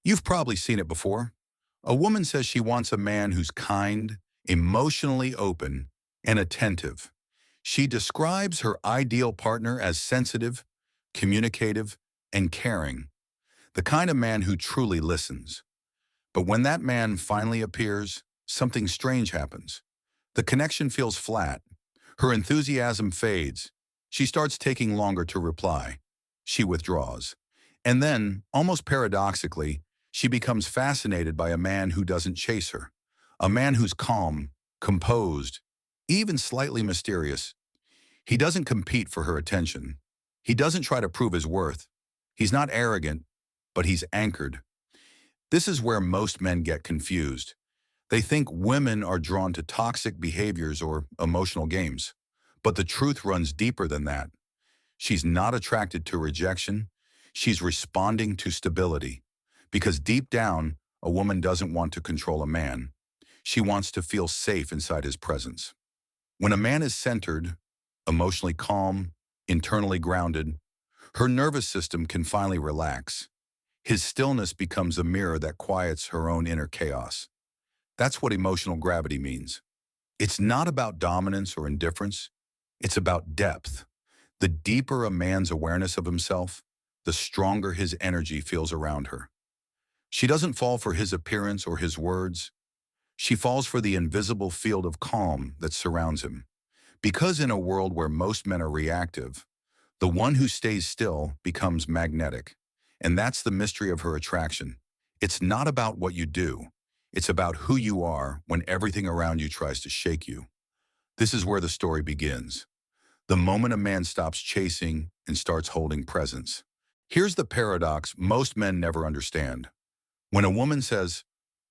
You've probably seen it before. A woman says she wants a man who's kind, emotionally open, and attentive. She describes her ideal partner as sensitive, communicative, and caring, the kind of man who truly listens. But when that man finally appears, something strange happens. The connection feels flat. Her enthusiasm fades. She starts taking longer to reply. She withdraws. And then, almost paradoxically, she becomes fascinated by a man who doesn't chase her. A man who's calm, composed, even slightly mysterious. He doesn't compete for her attention. He doesn't try to prove his worth. He's not arrogant, but he's anchored. This is where most men get confused. They think women are drawn to toxic behaviors or emotional games. But the truth runs deeper than that. She's not attracted to rejection. She's responding to stability. Because deep down, a woman doesn't want to control a man. She wants to feel safe inside his presence. When a man is centered, emotionally calm, internally grounded, her nervous system can finally relax. His stillness becomes a mirror that quiets her own inner chaos. That's what emotional gravity means. It's not about dominance or indifference. It's about depth. The deeper a man's awareness of himself, the stronger his energy feels around her. She doesn't fall for his appearance or his words. She falls for the invisible field of calm that surrounds him. Because in a world where most men are reactive, the one who stays still becomes magnetic. And that's the mystery of her attraction. It's not about what you do. It's about who you are when everything around you tries to shake you. This is where the story begins. The moment a man stops chasing and starts holding presence. Here's the paradox most men never understand. When a woman says,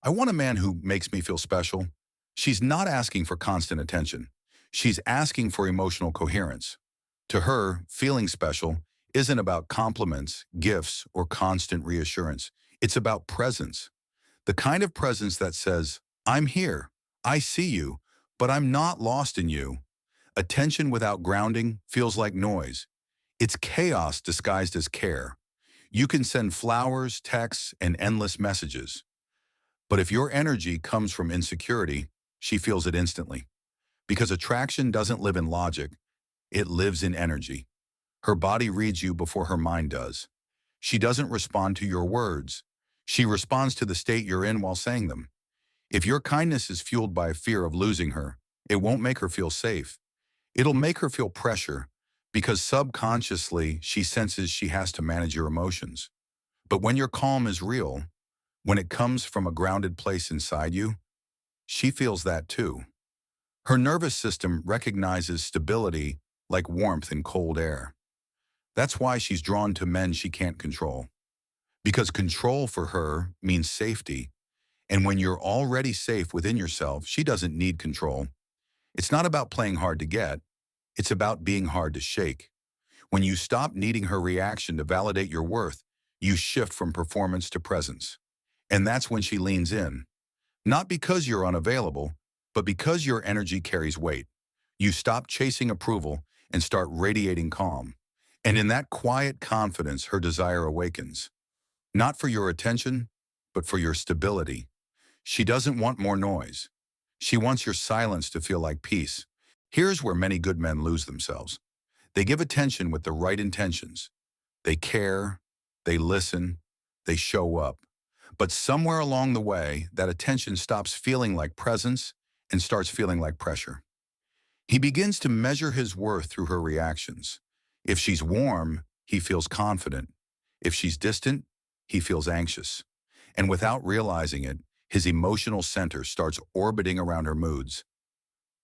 "I want a man who makes me feel special," she's not asking for constant attention. She's asking for emotional coherence. To her, feeling special isn't about compliments, gifts, or constant reassurance. It's about presence. The kind of presence that says, "I'm here, I see you, but I'm not lost in you." Attention without grounding feels like noise. It's chaos disguised as care. You can send flowers, texts, and endless messages. But if your energy comes from insecurity, she feels it instantly. Because attraction doesn't live in logic, it lives in energy. Her body reads you before her mind does. She doesn't respond to your words. She responds to the state you're in while saying them. If your kindness is fueled by a fear of losing her, it won't make her feel safe. It'll make her feel pressure, because subconsciously she senses she has to manage your emotions. But when your calm is real, when it comes from a grounded place inside you, she feels that too. Her nervous system recognizes stability like warmth in cold air. That's why she's drawn to men she can't control. Because control for her means safety, and when you're already safe within yourself, she doesn't need control. It's not about playing hard to get, it's about being hard to shake. When you stop needing her reaction to validate your worth, you shift from performance to presence. And that's when she leans in. Not because you're unavailable, but because your energy carries weight. You stop chasing approval and start radiating calm. And in that quiet confidence, her desire awakens. Not for your attention, but for your stability. She doesn't want more noise. She wants your silence to feel like peace. Here's where many good men lose themselves. They give attention with the right intentions. They care, they listen, they show up. But somewhere along the way, that attention stops feeling like presence and starts feeling like pressure. He begins to measure his worth through her reactions. If she's warm, he feels confident. If she's distant, he feels anxious. And without realizing it, his emotional center starts orbiting around her moods.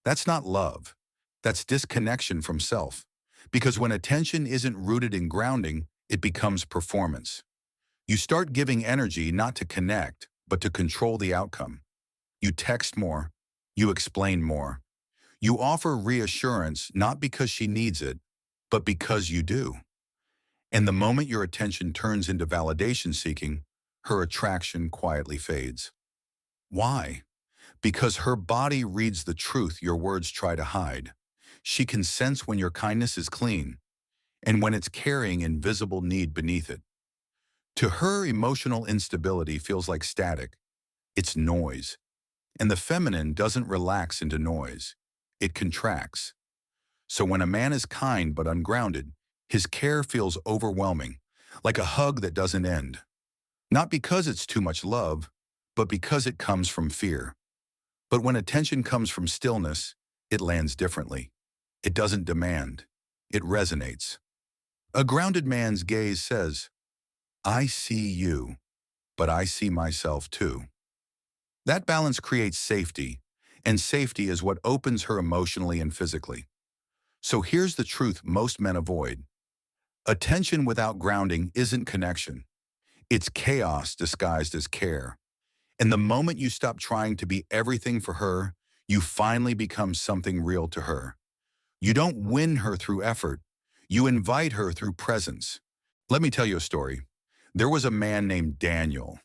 That's not love. That's disconnection from self. Because when attention isn't rooted in grounding, it becomes performance. You start giving energy not to connect, but to control the outcome. You text more. You explain more. You offer reassurance not because she needs it, but because you do. And the moment your attention turns into validation seeking, her attraction quietly fades. Why? Because her body reads the truth your words try to hide. She can sense when your kindness is clean and when it's carrying invisible need beneath it. To her, emotional instability feels like static. It's noise. And the feminine doesn't relax into noise. It contracts. So when a man is kind but ungrounded, his care feels overwhelming, like a hug that doesn't end. Not because it's too much love, but because it comes from fear. But when attention comes from stillness, it lands differently. It doesn't demand. It resonates. A grounded man's gaze says, I see you, but I see myself too. That balance creates safety, and safety is what opens her emotionally and physically. So here's the truth most men avoid. Attention without grounding isn't connection. It's chaos disguised as care. And the moment you stop trying to be everything for her, you finally become something real to her. You don't win her through effort. You invite her through presence. Let me tell you a story. There was a man named Daniel,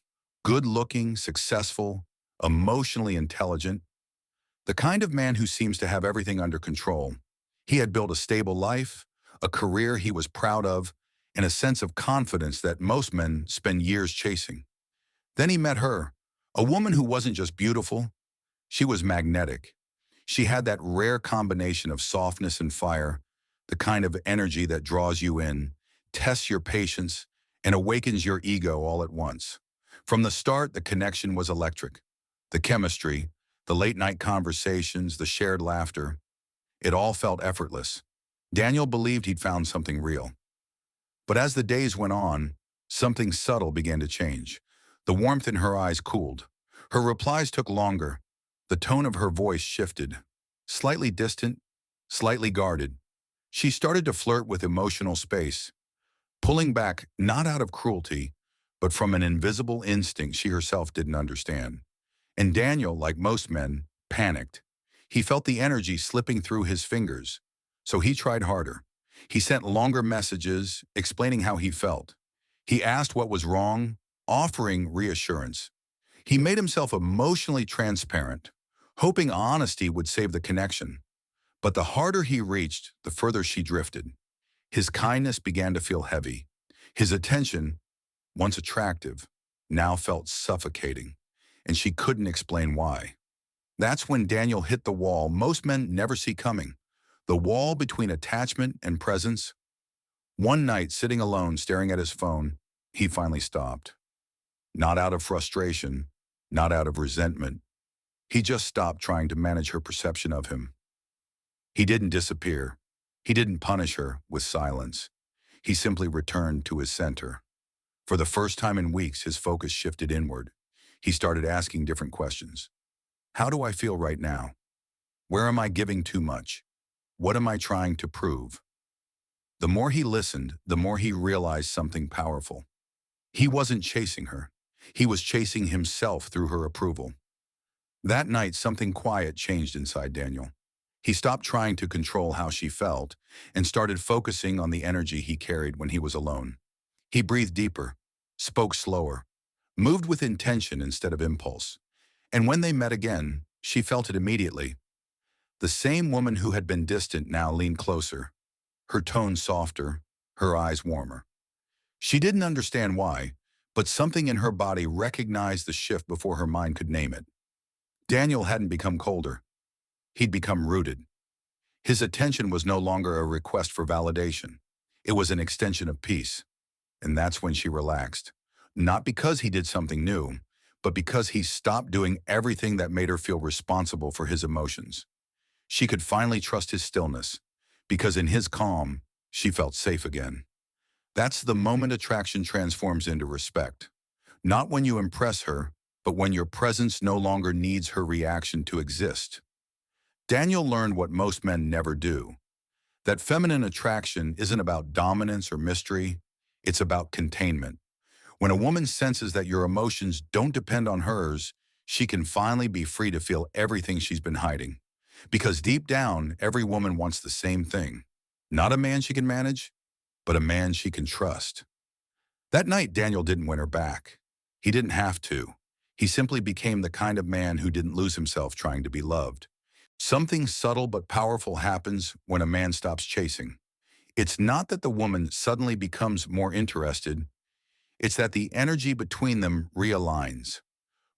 good-looking, successful, emotionally intelligent, the kind of man who seems to have everything under control. He had built a stable life, a career he was proud of, and a sense of confidence that most men spend years chasing. Then he met her, a woman who wasn't just beautiful, she was magnetic. She had that rare combination of softness and fire, the kind of energy that draws you in, tests your patience, and awakens your ego all at once. From the start, the connection was electric. The chemistry, the late-night conversations, the shared laughter, it all felt effortless. Daniel believed he'd found something real. But as the days went on, something subtle began to change. The warmth in her eyes cooled. Her replies took longer. The tone of her voice shifted. Slightly distant, slightly guarded. She started to flirt with emotional space, pulling back not out of cruelty, but from an invisible instinct she herself didn't understand. And Daniel, like most men, panicked. He felt the energy slipping through his fingers, so he tried harder. He sent longer messages explaining how he felt. He asked what was wrong, offering reassurance. He made himself emotionally transparent, hoping honesty would save the connection. But the harder he reached, the further she drifted. His kindness began to feel heavy. His attention, once attractive, now felt suffocating, and she couldn't explain why. That's when Daniel hit the wall most men never see coming, the wall between attachment and presence. One night, sitting alone staring at his phone, he finally stopped. Not out of frustration, not out of resentment. He just stopped trying to manage her perception of him. He didn't disappear. He didn't punish her with silence. He simply returned to his center. For the first time in weeks, his focus shifted inward. He started asking different questions. How do I feel right now? Where am I giving too much? What am I trying to prove? The more he listened, the more he realized something powerful. He wasn't chasing her. He was chasing himself through her approval. That night, something quiet changed inside Daniel. He stopped trying to control how she felt and started focusing on the energy he carried when he was alone. He breathed deeper, spoke slower, moved with intention instead of impulse. And when they met again, she felt it immediately. The same woman who had been distant now leaned closer, her tone softer, her eyes warmer. She didn't understand why, but something in her body recognized the shift before her mind could name it. Daniel hadn't become colder. He'd become rooted. His attention was no longer a request for validation. It was an extension of peace. And that's when she relaxed. Not because he did something new, but because he stopped doing everything that made her feel responsible for his emotions. She could finally trust his stillness, because in his calm, she felt safe again. That's the moment attraction transforms into respect. Not when you impress her, but when your presence no longer needs her reaction to exist. Daniel learned what most men never do, that feminine attraction isn't about dominance or mystery, it's about containment. When a woman senses that your emotions don't depend on hers, she can finally be free to feel everything she's been hiding. Because deep down, every woman wants the same thing. Not a man she can manage, but a man she can trust. That night, Daniel didn't win her back. He didn't have to. He simply became the kind of man who didn't lose himself trying to be loved. Something subtle but powerful happens when a man stops chasing. It's not that the woman suddenly becomes more interested. It's that the energy between them realigns.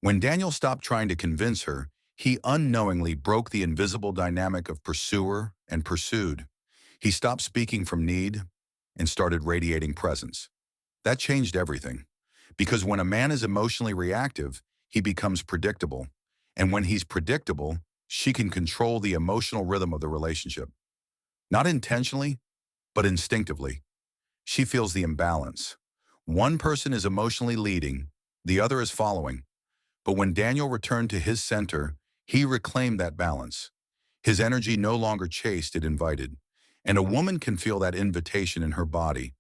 When Daniel stopped trying to convince her, he unknowingly broke the invisible dynamic of pursuer and pursued. He stopped speaking from need and started radiating presence. That changed everything. Because when a man is emotionally reactive, he becomes predictable. And when he's predictable, she can control the emotional rhythm of the relationship. Not intentionally, but instinctively. She feels the imbalance. One person is emotionally leading, the other is following. But when Daniel returned to his center, he reclaimed that balance. His energy no longer chased, it invited. And a woman can feel that invitation in her body,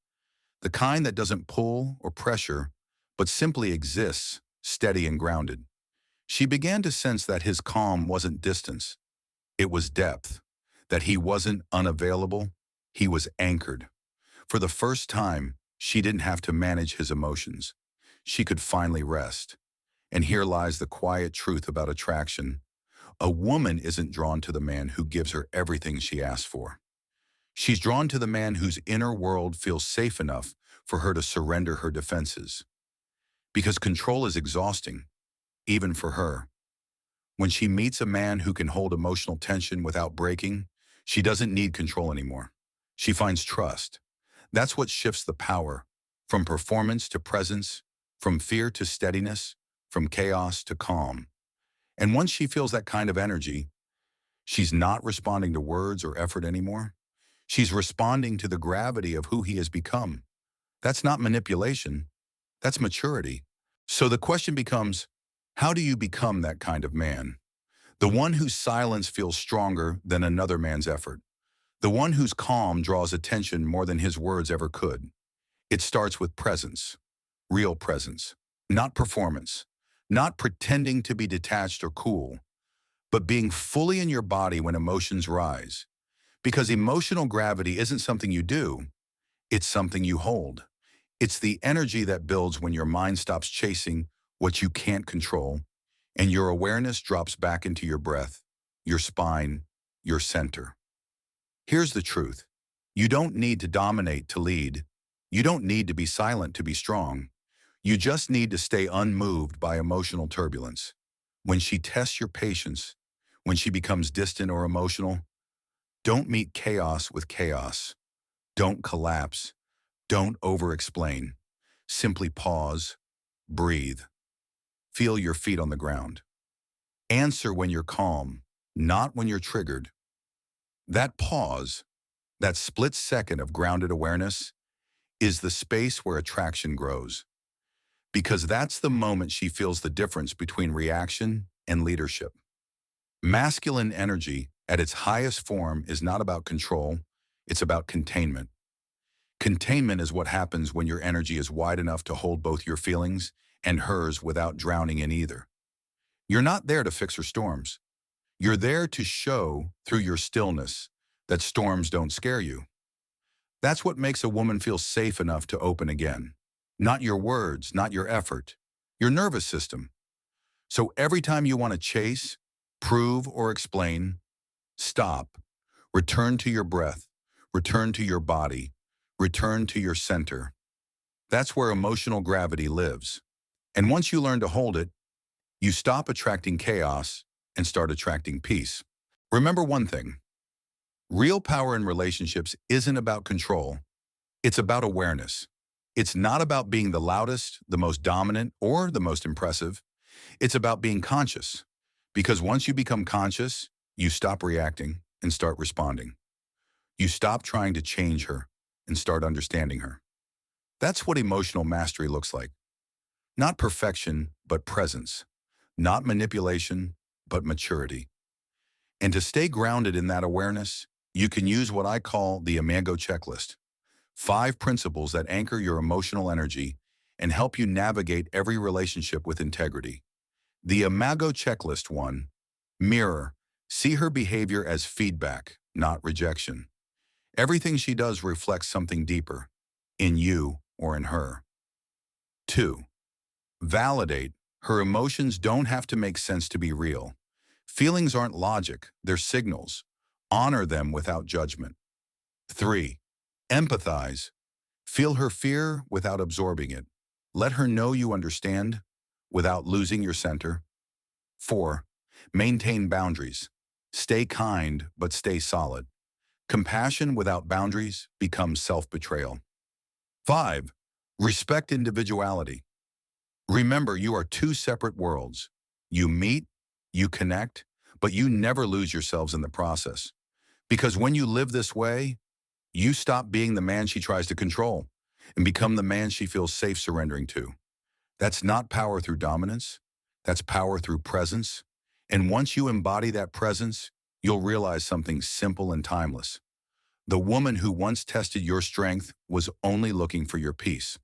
the kind that doesn't pull or pressure, but simply exists, steady and grounded. She began to sense that his calm wasn't distance, it was depth, that he wasn't unavailable, he was anchored. For the first time, she didn't have to manage his emotions. She could finally rest. And here lies the quiet truth about attraction. A woman isn't drawn to the man who gives her everything she asks for. She's drawn to the man whose inner world feels safe enough for her to surrender her defenses. Because control is exhausting, even for her. When she meets a man who can hold emotional tension without breaking, she doesn't need control anymore. She finds trust. That's what shifts the power, from performance to presence, from fear to steadiness, from chaos to calm. And once she feels that kind of energy, she's not responding to words or effort anymore. She's responding to the gravity of who he has become. That's not manipulation, that's maturity. So the question becomes, how do you become that kind of man? The one whose silence feels stronger than another man's effort. The one whose calm draws attention more than his words ever could. It starts with presence, real presence, not performance, not pretending to be detached or cool, but being fully in your body when emotions rise. Because emotional gravity isn't something you do, it's something you hold. It's the energy that builds when your mind stops chasing what you can't control and your awareness drops back into your breath, your spine, your center. Here's the truth. You don't need to dominate to lead. You don't need to be silent to be strong. You just need to stay unmoved by emotional turbulence. When she tests your patience, when she becomes distant or emotional, don't meet chaos with chaos. Don't collapse. Don't over-explain. Simply pause, breathe. Feel your feet on the ground. Answer when you're calm, not when you're triggered. That pause, that split second of grounded awareness, is the space where attraction grows. Because that's the moment she feels the difference between reaction and leadership. Masculine energy, at its highest form, is not about control, it's about containment. Containment is what happens when your energy is wide enough to hold both your feelings and hers without drowning in either. You're not there to fix her storms. You're there to show, through your stillness, that storms don't scare you. That's what makes a woman feel safe enough to open again. Not your words, not your effort, your nervous system. So every time you want to chase, prove, or explain, stop. Return to your breath. Return to your body. Return to your center. That's where emotional gravity lives. And once you learn to hold it, you stop attracting chaos and start attracting peace. Remember one thing. Real power in relationships isn't about control. It's about awareness. It's not about being the loudest, the most dominant, or the most impressive. It's about being conscious. Because once you become conscious, you stop reacting and start responding. You stop trying to change her and start understanding her. That's what emotional mastery looks like. Not perfection, but presence. Not manipulation, but maturity. And to stay grounded in that awareness, you can use what I call the Imago checklist. 5 principles that anchor your emotional energy and help you navigate every relationship with integrity. The Imago checklist: 1. Mirror. See her behavior as feedback, not rejection. Everything she does reflects something deeper, in you or in her. 2. Validate. Her emotions don't have to make sense to be real. Feelings aren't logic, they're signals. Honor them without judgment. 3. Empathize. Feel her fear without absorbing it. Let her know you understand without losing your center. 4. Maintain boundaries. Stay kind, but stay solid. Compassion without boundaries becomes self-betrayal. 5. Respect individuality. Remember, you are two separate worlds. You meet, you connect, but you never lose yourselves in the process. Because when you live this way, you stop being the man she tries to control and become the man she feels safe surrendering to. That's not power through dominance. That's power through presence. And once you embody that presence, you'll realize something simple and timeless. The woman who once tested your strength was only looking for your peace.